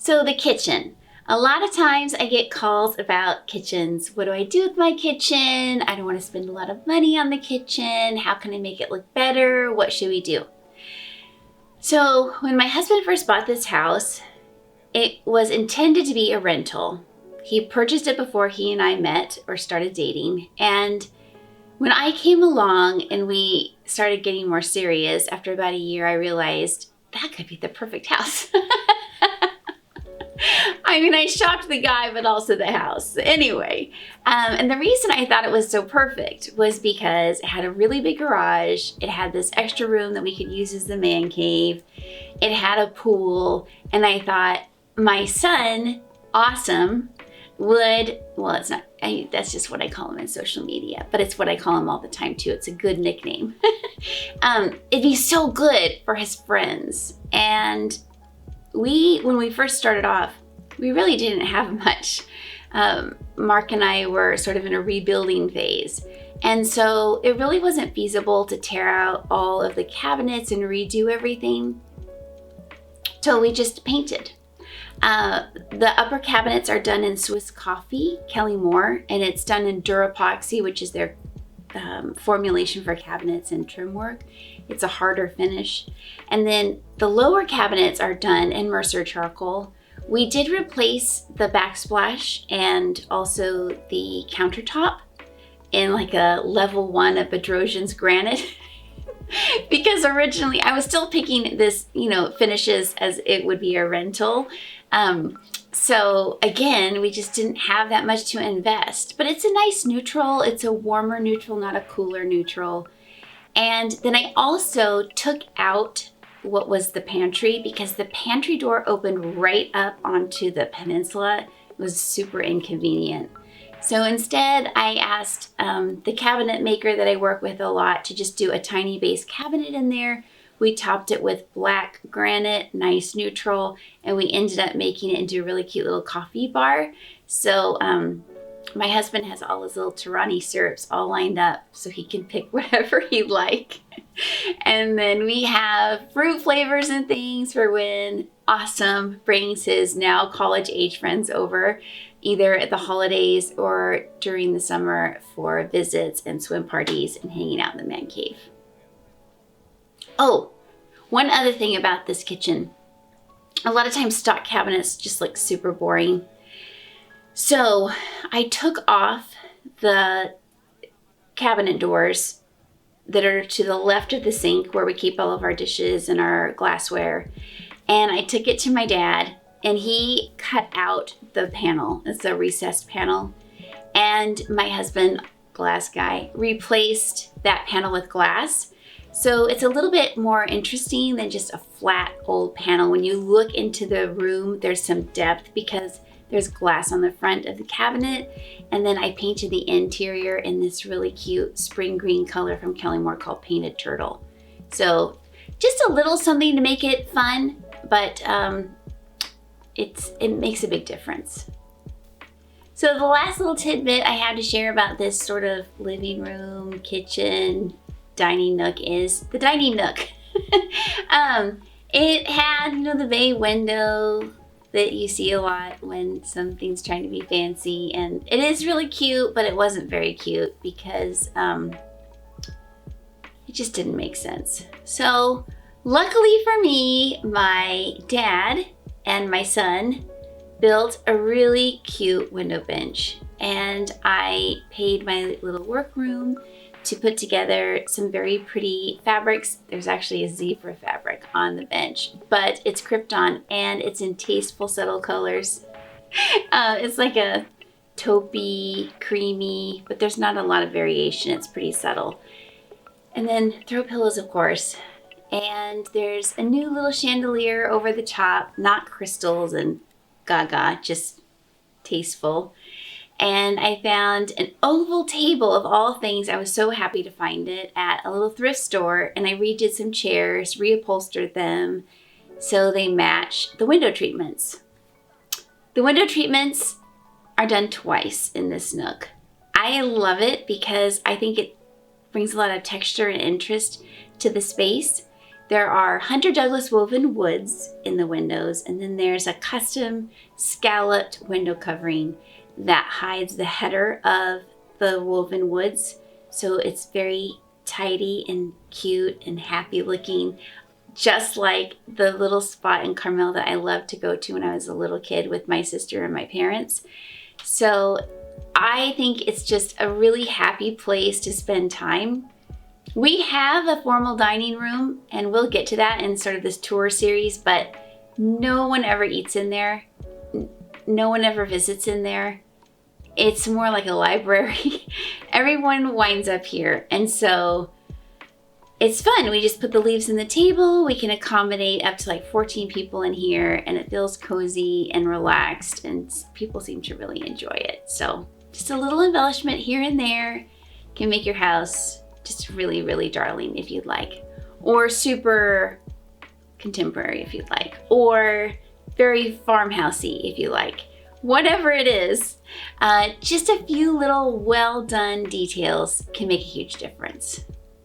So the kitchen. A lot of times I get calls about kitchens. What do I do with my kitchen? I don't want to spend a lot of money on the kitchen. How can I make it look better? What should we do? So when my husband first bought this house, it was intended to be a rental. He purchased it before he and I met or started dating. And when I came along and we started getting more serious, after about a year, I realized that could be the perfect house. I mean, I shocked the guy, but also the house. Anyway, and the reason I thought it was so perfect was because it had a really big garage. It had this extra room that we could use as the man cave. It had a pool. And I thought my son, Awesome, would, well, it's not, that's just what I call him in social media, but it's what I call him all the time too. It's a good nickname. It'd be so good for his friends. And when we first started off, we really didn't have much. Mark and I were sort of in a rebuilding phase. And so it really wasn't feasible to tear out all of the cabinets and redo everything. So we just painted. The upper cabinets are done in Swiss Coffee, Kelly Moore, and it's done in Durapoxy, which is their formulation for cabinets and trim work. It's a harder finish. And then the lower cabinets are done in Mercer charcoal. We did replace the backsplash and also the countertop in like a level 1 of Bedrosian's granite. Because originally I was still picking this, finishes as it would be a rental. So again, we just didn't have that much to invest, but it's a nice neutral. It's a warmer neutral, not a cooler neutral. And then I also took out what was the pantry because the pantry door opened right up onto the peninsula. It was super inconvenient. So instead I asked the cabinet maker that I work with a lot to just do a tiny base cabinet in there. We topped it with black granite, nice neutral, and we ended up making it into a really cute little coffee bar. So my husband has all his little Tirani syrups all lined up so he can pick whatever he'd like. And then we have fruit flavors and things for when Awesome brings his now college age friends over, either at the holidays or during the summer for visits and swim parties and hanging out in the man cave. Oh, one other thing about this kitchen. A lot of times stock cabinets just look super boring. So I took off the cabinet doors that are to the left of the sink where we keep all of our dishes and our glassware. And I took it to my dad and he cut out the panel. It's a recessed panel. And my husband, glass guy, replaced that panel with glass. So it's a little bit more interesting than just a flat old panel. When you look into the room, there's some depth because there's glass on the front of the cabinet. And then I painted the interior in this really cute spring green color from Kelly Moore called Painted Turtle. So just a little something to make it fun, but it makes a big difference. So the last little tidbit I have to share about this sort of living room, kitchen, dining nook is the dining nook. It had, the bay window that you see a lot when something's trying to be fancy, and it is really cute, but it wasn't very cute because it just didn't make sense. So luckily for me, my dad and my son built a really cute window bench, and I paid my little workroom to put together some very pretty fabrics. There's actually a zebra fabric on the bench, but it's Krypton and it's in tasteful, subtle colors. It's like a taupey, creamy, but there's not a lot of variation. It's pretty subtle. And then throw pillows, of course. And there's a new little chandelier over the top, not crystals and gaga, just tasteful. And I found an oval table of all things. I was so happy to find it at a little thrift store, and I redid some chairs, reupholstered them so they match the window treatments. The window treatments are done twice in this nook. I love it because I think it brings a lot of texture and interest to the space. There are Hunter Douglas woven woods in the windows, and then there's a custom scalloped window covering that hides the header of the woven woods. So it's very tidy and cute and happy looking, just like the little spot in Carmel that I loved to go to when I was a little kid with my sister and my parents. So I think it's just a really happy place to spend time. We have a formal dining room, and we'll get to that in sort of this tour series, but no one ever eats in there. No one ever visits in there. It's more like a library. Everyone winds up here, and so it's fun. We just put the leaves in the table. We can accommodate up to like 14 people in here, and it feels cozy and relaxed, and people seem to really enjoy it. So just a little embellishment here and there can make your house just really, really darling if you'd like, or super contemporary if you'd like, or very farmhousey if you like. Whatever it is, just a few little well done details can make a huge difference.